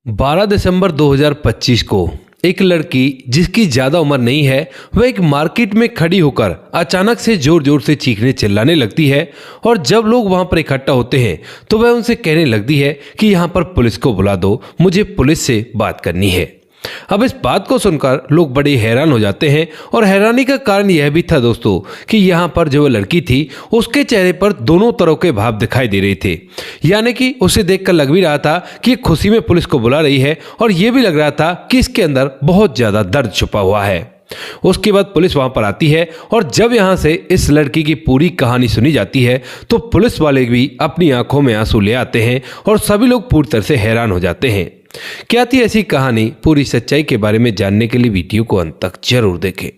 12 दिसंबर 2025 को एक लड़की जिसकी ज्यादा उम्र नहीं है वह एक मार्केट में खड़ी होकर अचानक से जोर जोर से चीखने चिल्लाने लगती है। और जब लोग वहां पर इकट्ठा होते हैं तो वह उनसे कहने लगती है कि यहां पर पुलिस को बुला दो, मुझे पुलिस से बात करनी है। अब इस बात को सुनकर लोग बड़े हैरान हो जाते हैं और हैरानी का कारण यह भी था दोस्तों कि यहाँ पर जो लड़की थी उसके चेहरे पर दोनों तरह के भाव दिखाई दे रहे थे। यानी कि उसे देखकर लग भी रहा था कि ये खुशी में पुलिस को बुला रही है और ये भी लग रहा था कि इसके अंदर बहुत ज्यादा दर्द छुपा हुआ है। उसके बाद पुलिस वहां पर आती है और जब यहां से इस लड़की की पूरी कहानी सुनी जाती है तो पुलिस वाले भी अपनी आंखों में आंसू ले आते हैं और सभी लोग पूरी तरह से हैरान हो जाते हैं। क्या थी ऐसी कहानी, पूरी सच्चाई के बारे में जानने के लिए वीडियो को अंत तक जरूर देखें।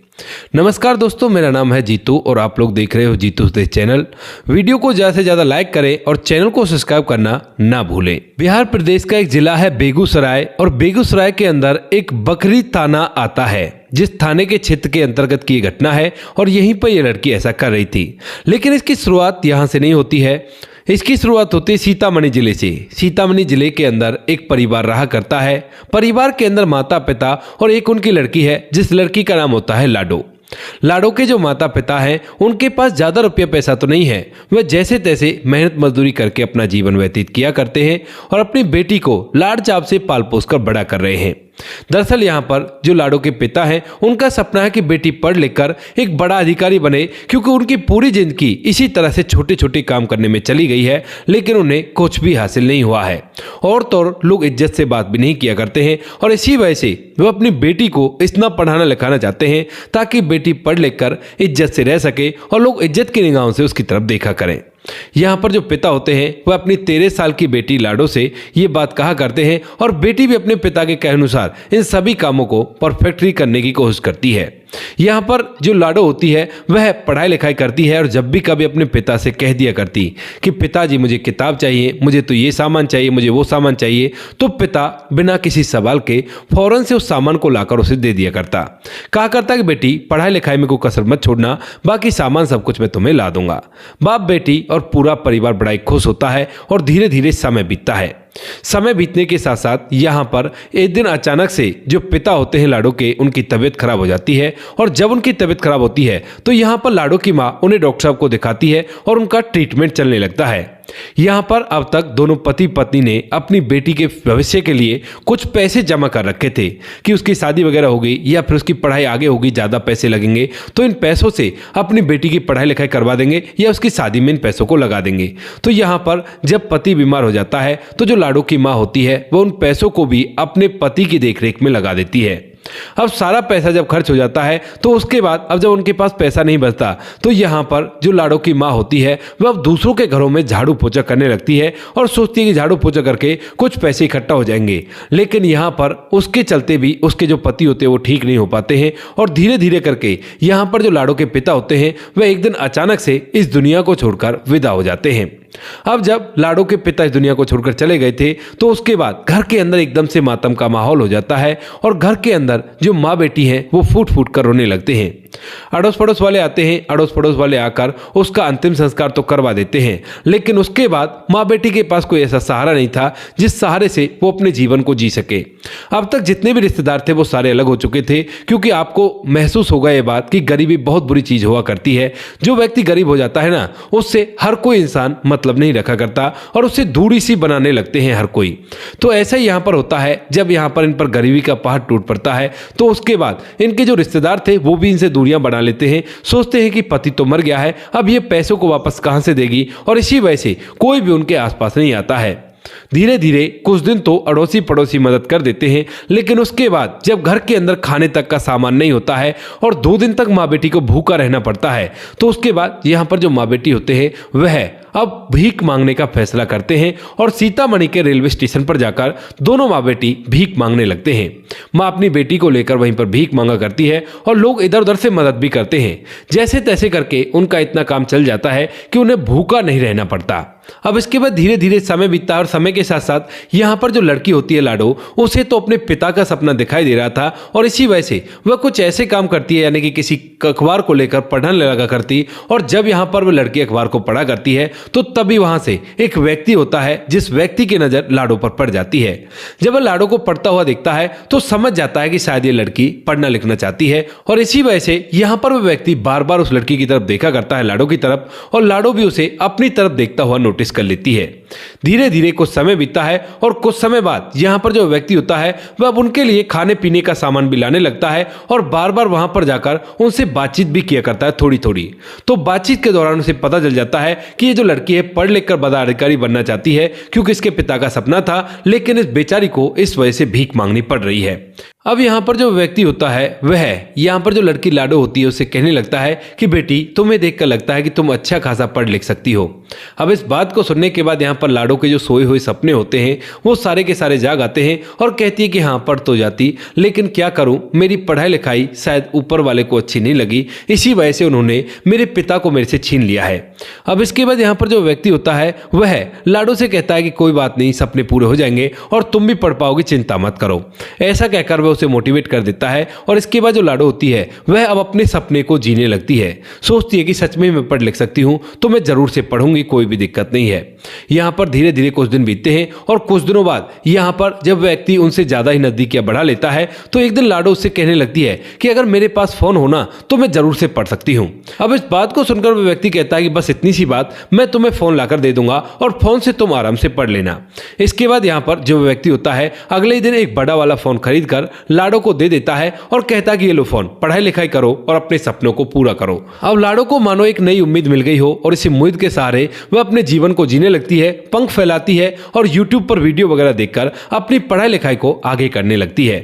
नमस्कार दोस्तों, मेरा नाम है जीतू और आप लोग देख रहे हो जीतू देश चैनल। वीडियो को ज़्यादा से ज़्यादा लाइक करें और चैनल को सब्सक्राइब करना ना भूलें। बिहार प्रदेश का एक जिला है बेगूसराय और बेगूसराय के अंदर एक बकरी थाना आता है, जिस थाने के क्षेत्र के अंतर्गत की घटना है और यहीं पर यह लड़की ऐसा कर रही थी। लेकिन इसकी शुरुआत यहाँ से नहीं होती है, इसकी शुरुआत होती है सीतामढ़ी जिले से। सीतामढ़ी जिले के अंदर एक परिवार रहा करता है। परिवार के अंदर माता पिता और एक उनकी लड़की है, जिस लड़की का नाम होता है लाडो। लाडो के जो माता पिता हैं उनके पास ज़्यादा रुपया पैसा तो नहीं है, वह जैसे तैसे मेहनत मजदूरी करके अपना जीवन व्यतीत किया करते हैं और अपनी बेटी को लाड़ चाप से पाल पोस कर बड़ा कर रहे हैं। दरअसल यहाँ पर जो लाडो के पिता हैं उनका सपना है कि बेटी पढ़ लिख कर एक बड़ा अधिकारी बने, क्योंकि उनकी पूरी जिंदगी इसी तरह से छोटे छोटे काम करने में चली गई है, लेकिन उन्हें कुछ भी हासिल नहीं हुआ है। और तो लोग इज्जत से बात भी नहीं किया करते हैं और इसी वजह से वो अपनी बेटी को इतना पढ़ाना लिखाना चाहते हैं ताकि बेटी पढ़ लिख कर इज्जत से रह सके और लोग इज्जत की निगाहों से उसकी तरफ देखा करें। यहाँ पर जो पिता होते हैं वह अपनी 13 साल की बेटी लाडो से ये बात कहा करते हैं और बेटी भी अपने पिता के कहे अनुसार इन सभी कामों को परफेक्टली करने की कोशिश करती है। यहाँ पर जो लाडो होती है वह पढ़ाई लिखाई करती है और जब भी कभी अपने पिता से कह दिया करती कि पिताजी मुझे किताब चाहिए, मुझे तो ये सामान चाहिए, मुझे वो सामान चाहिए, तो पिता बिना किसी सवाल के फौरन से उस सामान को लाकर उसे दे दिया करता। कहा करता कि बेटी पढ़ाई लिखाई में कोई कसर मत छोड़ना, बाकी सामान सब कुछ मैं तुम्हें ला दूंगा। बाप बेटी और पूरा परिवार बड़ा ही खुश होता है और धीरे धीरे समय बीतता है। समय बीतने के साथ साथ यहाँ पर एक दिन अचानक से जो पिता होते हैं लाडो के, उनकी तबीयत खराब हो जाती है और जब उनकी तबीयत खराब होती है तो यहाँ पर लाडो की माँ उन्हें डॉक्टर साहब को दिखाती है और उनका ट्रीटमेंट चलने लगता है। यहाँ पर अब तक दोनों पति पत्नी ने अपनी बेटी के भविष्य के लिए कुछ पैसे जमा कर रखे थे कि उसकी शादी वगैरह हो गई या फिर उसकी पढ़ाई आगे होगी, ज़्यादा पैसे लगेंगे तो इन पैसों से अपनी बेटी की पढ़ाई लिखाई करवा देंगे या उसकी शादी में इन पैसों को लगा देंगे। तो यहाँ पर जब पति बीमार हो जाता है तो जो लाडो की माँ होती है वह उन पैसों को भी अपने पति की देखरेख में लगा देती है। अब सारा पैसा जब खर्च हो जाता है तो उसके बाद अब जब उनके पास पैसा नहीं बचता तो यहाँ पर जो लाडो की माँ होती है वह अब दूसरों के घरों में झाड़ू पोछा करने लगती है और सोचती है कि झाड़ू पोछा करके कुछ पैसे इकट्ठा हो जाएंगे। लेकिन यहाँ पर उसके चलते भी उसके जो पति होते हैं वो ठीक नहीं हो पाते हैं और धीरे धीरे करके यहाँ पर जो लाडो के पिता होते हैं वह एक दिन अचानक से इस दुनिया को छोड़कर विदा हो जाते हैं। अब जब लाडो के पिता इस दुनिया को छोड़कर चले गए थे तो उसके बाद घर के अंदर एकदम से मातम का माहौल हो जाता है और घर के अंदर जो माँ बेटी हैं वो फूट फूट कर रोने लगते हैं। अड़ोस पड़ोस वाले आते हैं, अड़ोस पड़ोस वाले आकर उसका अंतिम संस्कार तो करवा देते हैं, लेकिन उसके बाद माँ बेटी के पास कोई ऐसा सहारा नहीं था जिस सहारे से वो अपने जीवन को जी सके। अब तक जितने भी रिश्तेदार थे वो सारे अलग हो चुके थे, क्योंकि आपको महसूस होगा ये बात कि गरीबी बहुत बुरी चीज हुआ करती है। जो व्यक्ति गरीब हो जाता है ना, उससे हर कोई इंसान मतलब नहीं रखा करता और उससे दूरी सी बनाने लगते हैं हर कोई। तो ऐसा ही यहाँ पर होता है, जब यहाँ पर इन पर गरीबी का पहाड़ टूट पड़ता है तो उसके बाद इनके जो रिश्तेदार थे वो भी इनसे दूरियां बना लेते हैं। सोचते हैं कि पति तो मर गया है, अब ये पैसों को वापस कहां से देगी, और इसी वजह से कोई भी उनके आसपास नहीं आता है। धीरे धीरे कुछ दिन तो अड़ोसी पड़ोसी मदद कर देते हैं, लेकिन उसके बाद जब घर के अंदर खाने तक का सामान नहीं होता है और 2 दिन तक माँ बेटी को भूखा रहना पड़ता है, तो उसके बाद यहाँ पर जो माँ बेटी होते हैं वह अब भीख मांगने का फैसला करते हैं और सीतामढ़ी के रेलवे स्टेशन पर जाकर दोनों माँ बेटी भीख मांगने लगते हैं। माँ अपनी बेटी को लेकर वहीं पर भीख मांगा करती है और लोग इधर उधर से मदद भी करते हैं। जैसे तैसे करके उनका इतना काम चल जाता है कि उन्हें भूखा नहीं रहना पड़ता। अब इसके बाद धीरे धीरे समय बीतता और समय के साथ साथ यहाँ पर जो लड़की होती है लाडो, उसे तो अपने पिता का सपना दिखाई दे रहा था और इसी वजह से वह कुछ ऐसे काम करती है, यानी कि किसी अखबार को लेकर पढ़ने लगा करती। और जब यहाँ पर वह लड़की अखबार को पढ़ा करती है तो तभी वहां से एक व्यक्ति होता है जिस व्यक्ति की नजर लाडो पर पड़ जाती है। जब वह लाडो को पढ़ता हुआ देखता है तो समझ जाता है कि शायद ये लड़की पढ़ना लिखना चाहती है और इसी वजह से यहाँ पर वह व्यक्ति बार बार उस लड़की की तरफ देखा करता है, लाडो की तरफ, और लाडो भी उसे अपनी तरफ देखता हुआ नोटिस कर लेती है। धीरे धीरे कुछ समय बीतता है और कुछ समय बाद यहाँ पर जो व्यक्ति होता है वह अब उनके लिए खाने पीने का सामान भी लाने लगता है और बार बार वहां पर जाकर उनसे बातचीत भी किया करता है थोड़ी थोड़ी। तो बातचीत के दौरान उसे पता चल जाता है कि ये जो लड़की है पढ़ लिख कर बड़ा अधिकारी बनना चाहती है, क्योंकि इसके पिता का सपना था, लेकिन इस बेचारी को इस वजह से भीख मांगनी पड़ रही है। अब यहाँ पर जो व्यक्ति होता है वह यहाँ पर जो लड़की लाडो होती है उसे कहने लगता है कि बेटी, तुम्हें देखकर लगता है कि तुम अच्छा खासा पढ़ लिख सकती हो। अब इस बात को सुनने के बाद यहाँ पर लाडो के जो सोए हुए सपने होते हैं वो सारे के सारे जाग आते हैं और कहती है कि हाँ पढ़ तो जाती, लेकिन क्या करूं, मेरी पढ़ाई लिखाई शायद ऊपर वाले को अच्छी नहीं लगी, इसी वजह से उन्होंने मेरे पिता को मेरे से छीन लिया है। अब इसके बाद यहाँ पर जो व्यक्ति होता है वह लाडो से कहता है कि कोई बात नहीं, सपने पूरे हो जाएंगे और तुम भी पढ़ पाओगी, चिंता मत करो। ऐसा कहकर वह उसे मोटिवेट कर देता है और इसके बाद जो लाडो होती है वह अब अपने सपने को जीने लगती है। सोचती है कि सच में मैं पढ़ लिख सकती हूँ तो मैं जरूर से पढ़ूंगी, कोई भी दिक्कत नहीं है। यहाँ पर धीरे धीरे कुछ दिन बीतते हैं और कुछ दिनों बाद यहाँ पर जब व्यक्ति उनसे ज्यादा ही नजदीकियां बढ़ा लेता है तो एक दिन लाडो उससे कहने लगती है कि अगर मेरे पास फोन होना तो मैं जरूर से पढ़ सकती हूँ। अब इस बात को सुनकर वह व्यक्ति कहता है कि बस इतनी सी बात, मैं तुम्हें फोन लाकर दे दूंगा और फोन से तुम आराम से पढ़ लेना। इसके बाद यहाँ पर जो व्यक्ति होता है अगले ही दिन एक बड़ा वाला फोन खरीद कर लाडो को दे देता है और कहता है कि ये लो फोन, पढ़ाई लिखाई करो और अपने सपनों को पूरा करो। अब लाडो को मानो एक नई उम्मीद मिल गई हो और इस उम्मीद के सहारे वह अपने जीवन को जीने लगती है, पंख फैलाती है और यूट्यूब पर वीडियो वगैरह देखकर अपनी पढ़ाई लिखाई को आगे करने लगती है।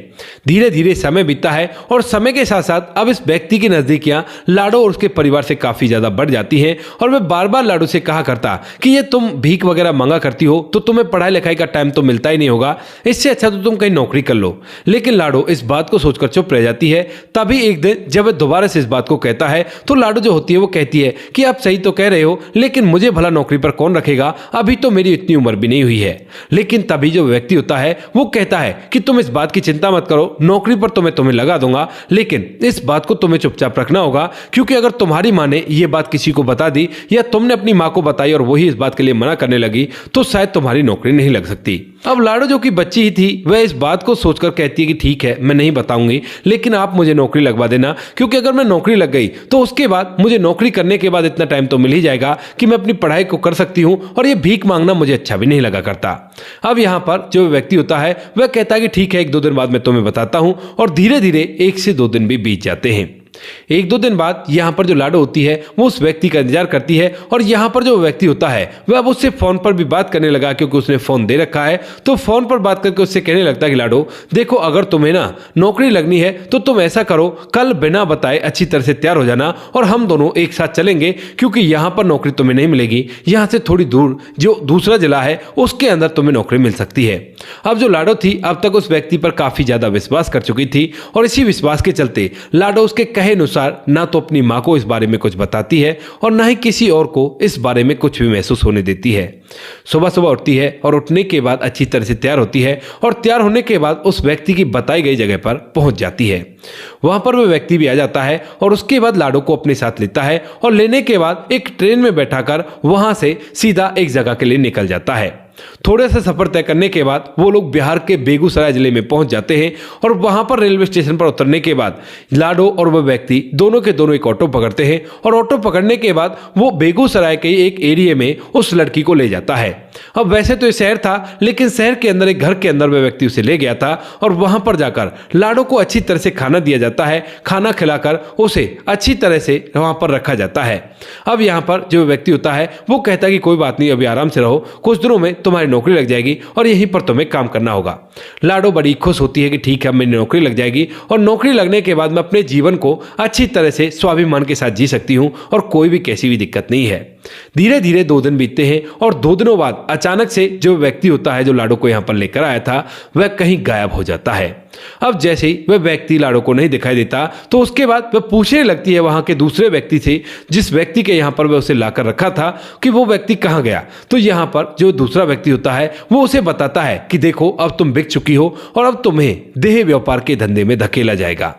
धीरे धीरे समय बीतता है और समय के साथ साथ अब इस व्यक्ति की नजदीकियां लाडो और उसके परिवार से काफी ज्यादा बढ़ जाती हैं और वह बार बार लाडो से कहा करता कि ये तुम भीख वगैरह मांगा करती हो तो तुम्हें पढ़ाई लिखाई का टाइम तो मिलता ही नहीं होगा, इससे अच्छा तो तुम कहीं नौकरी कर लो। लेकिन लाडो इस बात को सोचकर चुप रह जाती है। तभी एक दिन जब वह दोबारा से इस बात को कहता है तो लाडो जो होती है वो कहती है कि आप सही तो कह रहे हो, लेकिन मुझे भला नौकरी पर कौन रखेगा, अभी तो मेरी इतनी उम्र भी नहीं हुई है। लेकिन तभी जो व्यक्ति होता है वो कहता है कि तुम इस बात की चिंता मत करो, नौकरी पर तो मैं तुम्हें लगा दूंगा, लेकिन इस बात को तुम्हें चुपचाप रखना होगा, क्योंकि अगर तुम्हारी माँ ने ये बात किसी को बता दी या तुमने अपनी माँ को बताई और वही इस बात के लिए मना करने लगी तो शायद तुम्हारी नौकरी नहीं लग सकती। अब लाडो जो कि बच्ची ही थी वह इस बात को सोचकर कहती है कि ठीक है, मैं नहीं बताऊंगी, लेकिन आप मुझे नौकरी लगवा देना, क्योंकि अगर मैं नौकरी लग गई तो उसके बाद मुझे नौकरी करने के बाद इतना टाइम तो मिल ही जाएगा कि मैं अपनी पढ़ाई को कर सकती हूँ और ये भीख मांगना मुझे अच्छा भी नहीं लगा करता। अब यहाँ पर जो व्यक्ति होता है वह कहता है कि ठीक है, 1-2 दिन बाद मैं तुम्हें बताता हूँ और धीरे धीरे 1 से 2 दिन भी बीत जाते हैं। 1-2 दिन बाद यहाँ पर जो लाडो होती है वो उस व्यक्ति का इंतजार करती है और यहाँ पर जो व्यक्ति होता है वह अब उससे फोन पर भी बात करने लगा, क्योंकि उसने फोन दे रखा है। तो फोन पर बात करके उससे कहने लगता है कि लाडो देखो, अगर तुम्हें ना नौकरी लगनी है तो तुम ऐसा करो, कल बिना बताए अच्छी तरह से तैयार हो जाना और हम दोनों एक साथ चलेंगे, क्योंकि यहाँ पर नौकरी तुम्हें नहीं मिलेगी, यहाँ से थोड़ी दूर जो दूसरा जिला है उसके अंदर तुम्हें नौकरी मिल सकती है। अब जो लाडो थी अब तक उस व्यक्ति पर काफी ज्यादा विश्वास कर चुकी थी और इसी विश्वास के चलते लाडो उसके कहे अनुसार ना तो अपनी मां को इस बारे में कुछ बताती है और ना ही किसी और को इस बारे में कुछ भी महसूस होने देती है। सुबह सुबह उठती है और उठने के बाद अच्छी तरह से तैयार होती है और तैयार होने के बाद उस व्यक्ति की बताई गई जगह पर पहुंच जाती है। वहां पर वह व्यक्ति भी आ जाता है और उसके बाद लाडो को अपने साथ लेता है और लेने के बाद एक ट्रेन में बैठाकर वहां से सीधा एक जगह के लिए निकल जाता है। थोड़े से सफर तय करने के बाद वो लोग बिहार के बेगूसराय जिले में पहुंच जाते हैं और वहां पर रेलवे स्टेशन पर उतरने के बाद लाडो और वह व्यक्ति दोनों के दोनों एक ऑटो पकड़ते हैं और ऑटो पकड़ने के बाद वो बेगूसराय के एक एरिया में उस लड़की को ले जाता है। अब वैसे तो ये शहर था, लेकिन शहर के अंदर एक घर के अंदर वह व्यक्ति उसे ले गया था और वहां पर जाकर लाडो को अच्छी तरह से खाना दिया जाता है। खाना खिलाकर उसे अच्छी तरह से वहां पर रखा जाता है। अब यहाँ पर जो व्यक्ति होता है वो कहता है कि कोई बात नहीं, अभी आराम से रहो, कुछ दिनों में तुम्हारी नौकरी लग जाएगी और यहीं पर तुम्हें काम करना होगा। लाडो बड़ी खुश होती है कि ठीक है, मेरी नौकरी लग जाएगी और नौकरी लगने के बाद मैं अपने जीवन को अच्छी तरह से स्वाभिमान के साथ जी सकती हूँ और कोई भी कैसी भी दिक्कत नहीं है। धीरे धीरे 2 दिन बीतते हैं और 2 दिनों बाद अचानक से जो व्यक्ति होता है जो लाडो को यहाँ पर लेकर आया था वह कहीं गायब हो जाता है। अब जैसे ही वह व्यक्ति लाडो को नहीं दिखाई देता तो उसके बाद वह पूछने लगती है वहां के दूसरे व्यक्ति से, जिस व्यक्ति के यहाँ पर वह उसे लाकर रखा था, कि वो व्यक्ति कहाँ गया। तो यहाँ पर जो दूसरा व्यक्ति होता है वो उसे बताता है कि देखो, अब तुम बिक चुकी हो और अब तुम्हें देह व्यापार के धंधे में धकेला जाएगा।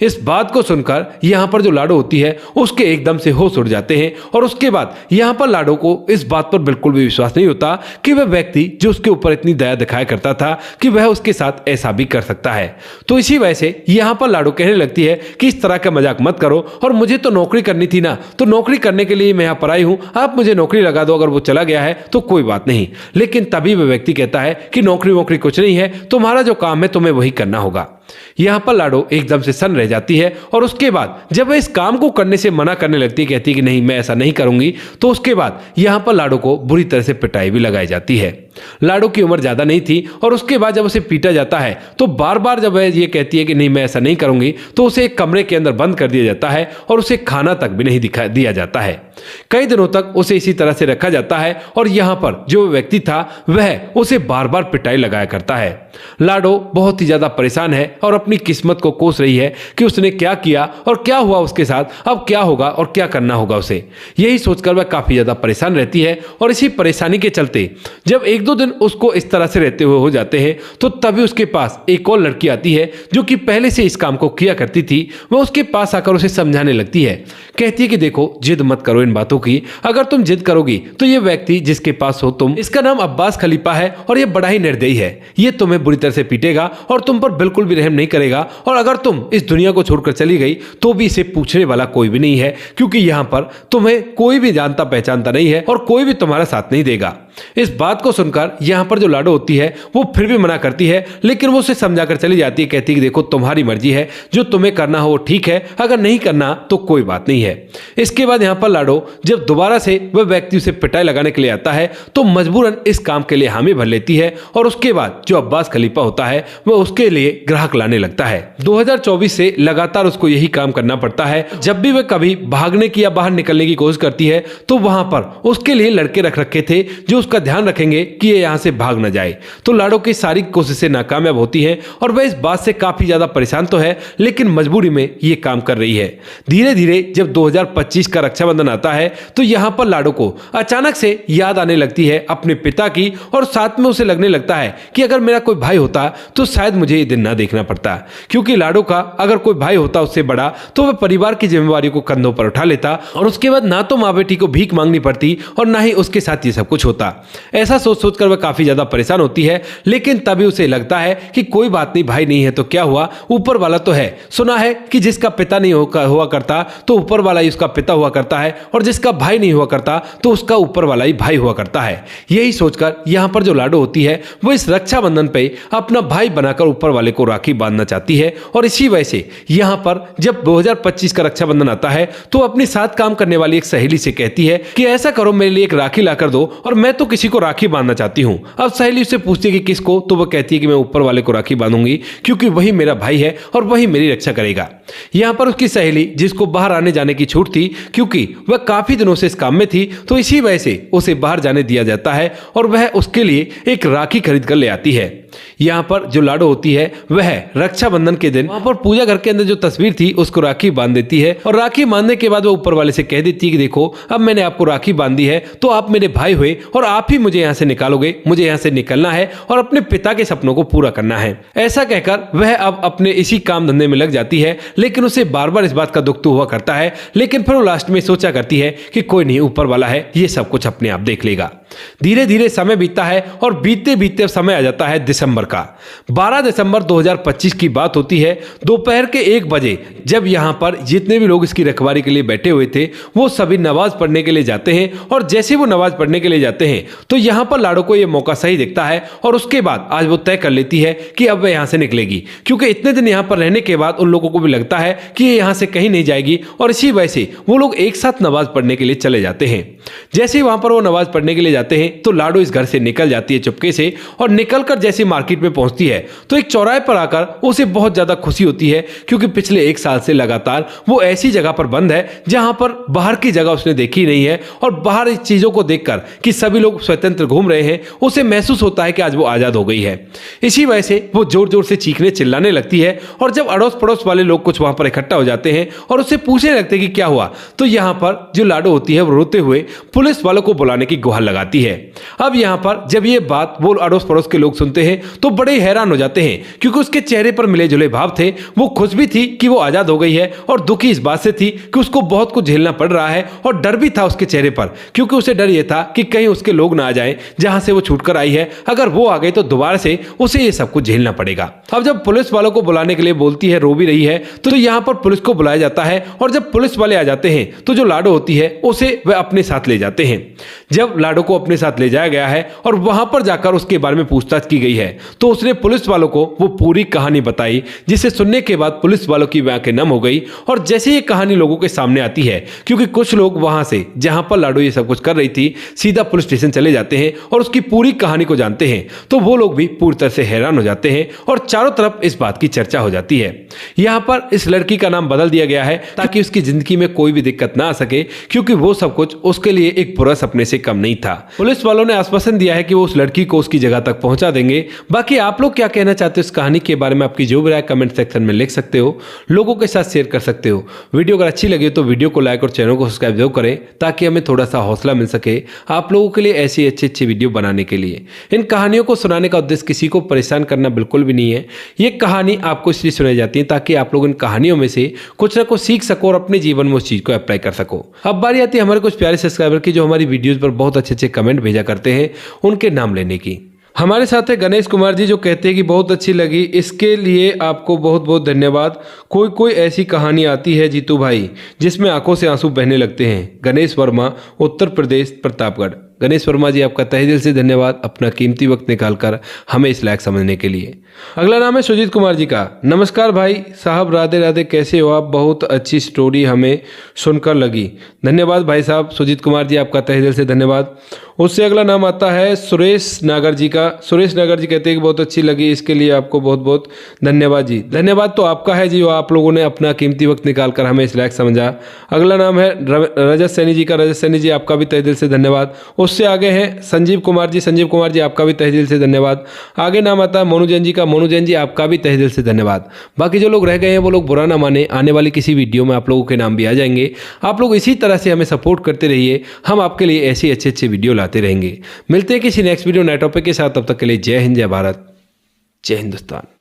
इस बात को सुनकर यहाँ पर जो लाडो होती है उसके एकदम से होश उड़ जाते हैं और उसके बाद यहाँ पर लाडो को इस बात पर बिल्कुल भी विश्वास नहीं होता कि वह व्यक्ति जो उसके ऊपर इतनी दया दिखाया करता था कि वह उसके साथ ऐसा भी कर सकता है। तो इसी वजह से यहाँ पर लाडो कहने लगती है कि इस तरह का मजाक मत करो और मुझे तो नौकरी करनी थी ना, तो नौकरी करने के लिए मैं यहाँ पर आई हूँ, आप मुझे नौकरी लगा दो, अगर वो चला गया है तो कोई बात नहीं। लेकिन तभी वह व्यक्ति कहता है कि नौकरी वोकरी कुछ नहीं है, तुम्हारा जो काम है तुम्हें वही करना होगा। यहाँ पर लाडो एकदम से सन्न रह जाती है और उसके बाद जब वह इस काम को करने से मना करने लगती है, कहती है कि नहीं मैं ऐसा नहीं करूंगी, तो उसके बाद यहाँ पर लाडो को बुरी तरह से पिटाई भी लगाई जाती है। लाडो की उम्र ज्यादा नहीं थी और उसके बाद जब उसे पीटा जाता है तो बार बार जब वह ये कहती है कि नहीं मैं ऐसा नहीं करूंगी, तो उसे एक कमरे के अंदर बंद कर दिया जाता है और उसे खाना तक भी नहीं दिया जाता है। कई दिनों तक उसे इसी तरह से रखा जाता है और यहाँ पर जो व्यक्ति था वह उसे बार बार पिटाई लगाया करता है। लाडो बहुत ही ज्यादा परेशान है और अपनी किस्मत को कोस रही है कि उसने क्या किया और क्या हुआ उसके साथ, अब क्या होगा और क्या करना होगा उसे। यही सोचकर वह काफी ज्यादा परेशान रहती है और इसी परेशानी के चलते जब एक दो दिन उसको इस तरह से रहते हुए हो जाते हैं तो तभी उसके पास एक और लड़की आती है जो कि पहले से इस काम को किया करती थी। वह उसके पास आकर उसे समझाने लगती है, कहती है कि देखो जिद मत करो इन बातों की, अगर तुम जिद करोगी तो ये व्यक्ति जिसके पास हो तुम, इसका नाम अब्बास खलीफा है और ये बड़ा ही निर्दयी है, ये तुम्हें बुरी तरह से पीटेगा और तुम पर बिल्कुल भी रहम नहीं करेगा और अगर तुम इस दुनिया को छोड़कर चली गई तो भी इसे पूछने वाला कोई भी नहीं है, क्योंकि यहाँ पर तुम्हें कोई भी जानता पहचानता नहीं है और कोई भी तुम्हारा साथ नहीं देगा। इस बात को सुनकर यहाँ पर जो लाडो होती है वो फिर भी मना करती है, लेकिन वो उसे समझाकर चली जाती है, कहती है कि देखो तुम्हारी मर्जी है, जो तुम्हें करना हो वो ठीक है, अगर नहीं करना तो कोई बात नहीं है। इसके बाद यहाँ पर लाडो जब दोबारा से वह व्यक्ति उसे पिटाई लगाने के लिए आता है तो मजबूरन इस काम के लिए हामी भर लेती है और उसके बाद जो अब्बास खलीफा होता है वह उसके लिए ग्राहक लाने लगता है। 2024 से लगातार उसको यही काम करना पड़ता है। जब भी वह कभी भागने की या बाहर निकलने की कोशिश करती है तो वहां पर उसके लिए लड़के रख रखे थे जो उसका ध्यान रखेंगे कि ये यहां से भाग न जाए। तो लाडो की सारी कोशिशें नाकामयाब होती हैं और वह इस बात से काफी ज्यादा परेशान तो है, लेकिन मजबूरी में ये काम कर रही है। धीरे धीरे जब 2025 का रक्षाबंधन आता है तो यहाँ पर लाडो को अचानक से याद आने लगती है अपने पिता की और साथ में उसे लगने लगता है कि अगर मेरा कोई भाई होता तो शायद मुझे ये दिन ना देखना पड़ता, क्योंकि लाडो का अगर कोई भाई होता उससे बड़ा तो वह परिवार की जिम्मेवारी को कंधों पर उठा लेता और उसके बाद ना तो माँ बेटी को भीख मांगनी पड़ती और ना ही उसके साथ ये सब कुछ होता। ऐसा सोच सोचकर वह काफी ज्यादा परेशान होती है, लेकिन तभी उसे लगता है कि कोई बात नहीं, भाई नहीं है तो क्या हुआ, ऊपर वाला तो है। सुना है कि जिसका पिता नहीं हुआ करता तो ऊपर वाला ही उसका पिता हुआ करता है और जिसका भाई नहीं हुआ करता तो उसका ऊपर वाला ही भाई हुआ करता है। यही सोचकर यहाँ पर जो लाडो होती है वो इस रक्षाबंधन पे अपना भाई बनाकर ऊपर वाले को राखी बांधना चाहती है और इसी वजह से यहाँ पर जब 2025 का रक्षाबंधन आता है तो अपने साथ काम करने वाली एक सहेली से कहती है कि ऐसा करो मेरे लिए एक राखी लाकर दो और मैं तो किसी को राखी बांधना चाहती हूँ। अब सहेली उससे पूछती है कि किसको, तो वह कहती है कि मैं ऊपर वाले को राखी बांधूंगी क्योंकि वही मेरा भाई है और वही मेरी रक्षा करेगा। यहाँ पर उसकी सहेली जिसको बाहर आने जाने की छूट थी क्योंकि वह काफी दिनों से इस काम में थी तो इसी वजह से उसे बाहर जाने दिया जाता है और वह उसके लिए एक राखी खरीद कर ले आती है। यहाँ पर जो लाडो होती है वह रक्षाबंधन के दिन वहां पर पूजा घर के अंदर जो तस्वीर थी उसको राखी बांध देती है और राखी बांधने के बाद वो ऊपर वाले से कह देती है कि देखो अब मैंने आपको राखी बांधी है तो आप मेरे भाई हुए और आप ही मुझे यहाँ से निकालोगे, मुझे यहाँ से निकलना है और अपने पिता के सपनों को पूरा करना है। ऐसा कहकर वह अब अपने इसी काम धंधे में लग जाती है, लेकिन उसे बार बार इस बात का दुख तो हुआ करता है, लेकिन फिर वो लास्ट में सोचा करती है कि कोई नहीं, ऊपर वाला है, ये सब कुछ अपने आप देख लेगा। धीरे धीरे समय बीतता है और बीतते बीतते समय आ जाता है दिसंबर का। 12 दिसंबर 2025 की बात होती है। दोपहर के 1 बजे जब यहाँ पर जितने भी लोग इसकी रखवाली के लिए बैठे हुए थे वो सभी नमाज पढ़ने के लिए जाते हैं और जैसे वो नमाज पढ़ने के लिए जाते हैं तो यहाँ पर लाडो को ये मौका सही दिखता है और उसके बाद आज वो तय कर लेती है कि अब वह यहाँ से निकलेगी, क्योंकि इतने दिन यहाँ पर रहने के बाद उन लोगों को भी लगता है कि ये यहाँ से कहीं नहीं जाएगी और इसी वजह से वो लोग एक साथ नमाज पढ़ने के लिए चले जाते हैं। जैसे ही वहां पर वो नमाज पढ़ने के लिए जाते हैं तो लाडो इस घर से निकल जाती है चुपके से और निकलकर जैसे मार्केट में पहुंचती है तो एक चौराहे पर आकर उसे बहुत ज्यादा खुशी होती है, क्योंकि पिछले 1 साल से लगातार वो ऐसी जगह पर बंद है जहां पर बाहर की जगह उसने देखी नहीं है और बाहर इस चीजों को देखकर कि सभी लोग स्वतंत्र घूम रहे हैं उसे महसूस होता है कि आज वो आजाद हो गई है। इसी वजह से वो जोर जोर से चीखने चिल्लाने लगती है और जब अड़ोस पड़ोस वाले लोग कुछ वहां पर इकट्ठा हो जाते हैं और उससे पूछने लगते हैं कि क्या हुआ, तो यहाँ पर जो लाडो होती है वो रोते हुए पुलिस वालों को बुलाने की गुहार लगा आती है। अब यहाँ पर जब ये बात वो अड़ोस पड़ोस के लोग सुनते हैं तो बड़े हैरान हो जाते हैं, क्योंकि उसके चेहरे पर मिले जुले भाव थे। वो खुश भी थी कि वो आजाद हो गई है और दुखी इस बात से थी कि उसको बहुत कुछ झेलना पड़ रहा है, और डर भी था उसके चेहरे पर, क्योंकि उसे डर ये था कि कहीं उसके लोग ना आ जाएं जहां से वो छूटकर आई है। अगर वो आ गए तो दोबारा से उसे ये सब कुछ झेलना पड़ेगा। अब जब पुलिस वालों को बुलाने के लिए बोलती है, रो भी रही है, तो यहाँ पर पुलिस को बुलाया जाता है। और जब पुलिस वाले आ जाते हैं तो जो लाडो होती है उसे वह अपने साथ ले जाते हैं। जब लाडो को अपने साथ ले जाया गया है और वहां पर जाकर उसके बारे में पूछताछ की गई है, तो उसने पुलिस वालों को वो पूरी कहानी बताई, जिसे सुनने के बाद पुलिस वालों की आंखें नम हो गई। और जैसे ये कहानी लोगों के सामने आती है, क्योंकि कुछ लोग वहां से जहां पर लाडो ये सब कुछ कर रही थी सीधा पुलिस स्टेशन चले जाते हैं और उसकी पूरी कहानी को जानते हैं, तो वो लोग भी पूरी तरह से हैरान हो जाते हैं और चारों तरफ इस बात की चर्चा हो जाती है। यहाँ पर इस लड़की का नाम बदल दिया गया है ताकि उसकी जिंदगी में कोई भी दिक्कत ना आ सके, क्योंकि वो सब कुछ उसके लिए एक बुरा सपने से कम नहीं था। पुलिस वालों ने आश्वासन दिया है कि वो उस लड़की को उसकी जगह तक पहुंचा देंगे। बाकी आप लोग क्या कहना चाहते हो इस कहानी के बारे में? आपकी जो भी राय कमेंट सेक्शन में लिख सकते हो, लोगों के साथ शेयर कर सकते हो। वीडियो अगर अच्छी लगे तो वीडियो को लाइक और चैनल को सब्सक्राइब जरूर करें, ताकि हमें थोड़ा सा हौसला मिल सके आप लोगों के लिए ऐसी अच्छी वीडियो बनाने के लिए। इन कहानियों को सुनाने का उद्देश्य किसी को परेशान करना बिल्कुल भी नहीं है। ये कहानी आपको इसलिए सुनाई जाती है ताकि आप लोग इन कहानियों में से कुछ ना कुछ सीख सको और अपने जीवन में उस चीज को अप्लाई कर सको। अब बारी आती है हमारे कुछ प्यारे सब्सक्राइबर की, जो हमारी वीडियोस पर बहुत अच्छे कमेंट भेजा करते हैं, उनके नाम लेने की। हमारे साथ है गणेश कुमार जी, जो कहते हैं कि बहुत अच्छी लगी, इसके लिए आपको बहुत बहुत धन्यवाद। कोई ऐसी कहानी आती है जीतू भाई जिसमें आंखों से आंसू बहने लगते हैं। गणेश वर्मा, उत्तर प्रदेश, प्रतापगढ़। गणेश वर्मा जी, आपका तहे दिल से धन्यवाद अपना कीमती वक्त निकालकर हमें इस लायक समझने के लिए। अगला नाम है सुजीत कुमार जी का। नमस्कार भाई साहब, राधे राधे, कैसे हो आप? बहुत अच्छी स्टोरी हमें सुनकर लगी। धन्यवाद भाई साहब सुजीत कुमार जी, आपका तहे दिल से धन्यवाद। उससे अगला नाम आता है सुरेश नागर जी का। सुरेश नागर जी कहते हैं कि बहुत अच्छी लगी, इसके लिए आपको बहुत बहुत धन्यवाद जी। धन्यवाद तो आपका है जी, आप लोगों ने अपना कीमती वक्त निकालकर हमें इस लायक समझा। अगला नाम है रजत सैनी जी का। रजत सैनी जी, आपका भी तहे दिल से धन्यवाद। उससे आगे हैं संजीव कुमार जी। संजीव कुमार जी, आपका भी तहे दिल से धन्यवाद। आगे नाम आता है मोनू जैन जी का। मोनू जैन जी, आपका भी तहे दिल से धन्यवाद। बाकी जो लोग रह गए हैं वो लोग बुरा ना माने, आने वाली किसी वीडियो में आप लोगों के नाम भी आ जाएंगे। आप लोग इसी तरह से हमें सपोर्ट करते रहिए, हम आपके लिए ऐसी अच्छे वीडियो लाते रहेंगे। मिलते हैं किसी नेक्स्ट वीडियो नए टॉपिक के साथ, तब तक के लिए जय हिंद, जय भारत, जय हिंदुस्तान।